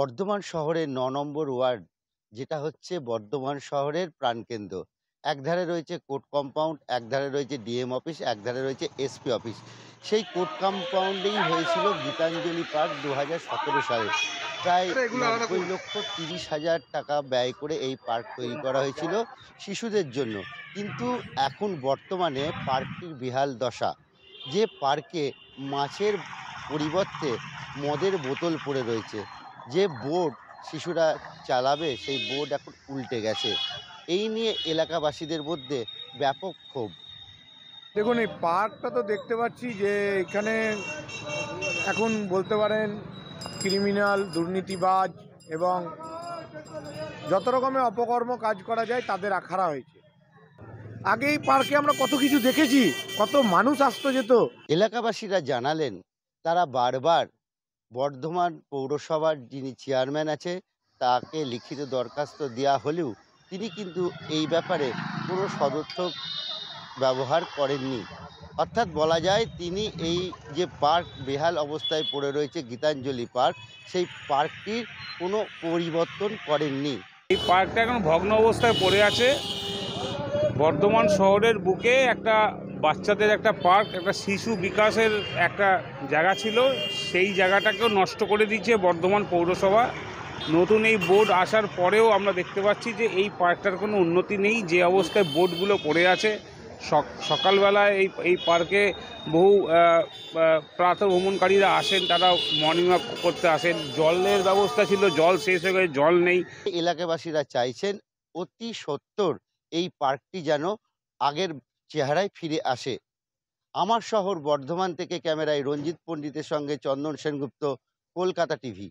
বর্ধমান শহরের ৯ নম্বর ওয়ার্ড, যেটা হচ্ছে বর্ধমান শহরের প্রাণকেন্দ্র। একধারে রয়েছে কোর্ট কম্পাউন্ড, একধারে রয়েছে ডিএম অফিস, একধারে রয়েছে এসপি অফিস। সেই কোর্ট কম্পাউন্ডেই হয়েছিল গীতাঞ্জলি পার্ক ২০১৭ সালে। প্রায় ৯০,৩০,০০০ টাকা ব্যয় করে এই পার্ক তৈরি করা হয়েছিল শিশুদের জন্য। কিন্তু এখন বর্তমানে পার্কটির বেহাল দশা। যে পার্কে মাছের পরিবর্তে মদের বোতল পড়ে রয়েছে। যে বোর্ড শিশুরা চালাবে সেই বোর্ড এখন উল্টে গেছে। এই নিয়ে এলাকাবাসীদের মধ্যে ব্যাপক ক্ষোভ। দেখুন, এই পার্কটা তো দেখতে পাচ্ছি যে এখানে এখন বলতে পারেন ক্রিমিনাল, দুর্নীতিবাজ এবং যত রকমের অপকর্ম কাজ করা যায় তাদের আখড়া হয়েছে। আগে এই পার্কে আমরা কত কিছু দেখেছি, কত মানুষ আসতো যেত। এলাকাবাসীরা জানালেন, তারা বারবার বর্ধমান পৌরসভার যিনি চেয়ারম্যান আছে তাকে লিখিত দরখাস্ত দেওয়া হলেও তিনি কিন্তু এই ব্যাপারে কোনো সদর্থক ব্যবহার করেননি। অর্থাৎ বলা যায় তিনি এই যে পার্ক বেহাল অবস্থায় পড়ে রয়েছে গীতাঞ্জলি পার্ক, সেই পার্কটির কোনো পরিবর্তন করেননি। এই পার্কটা এখন ভগ্ন অবস্থায় পড়ে আছে। বর্ধমান শহরের বুকে একটা বাচ্চাদের একটা পার্ক, একটা শিশু বিকাশের একটা জায়গা ছিল, সেই জায়গাটাকেও নষ্ট করে দিয়েছে বর্ধমান পৌরসভা। নতুন এই বোর্ড আসার পরেও আমরা দেখতে পাচ্ছি যে এই পার্কটার কোনো উন্নতি নেই। যে অবস্থায় বোর্ডগুলো পড়ে আছে, সকালবেলায় এই পার্কে বহু প্রাতঃভ্রমণকারীরা আসেন, তারা মর্নিং ওয়াক করতে আসেন। জলের ব্যবস্থা ছিল, জল শেষ হয়ে গেছে, জল নেই। এলাকাবাসীরা চাইছেন অতি সত্বর এই পার্কটি যেন আগের চেহারায় ফিরে আসে। আমার শহর বর্ধমান থেকে ক্যামেরায় রঞ্জিত পণ্ডিতের সঙ্গে চন্দন সেনগুপ্ত, কলকাতা টিভি।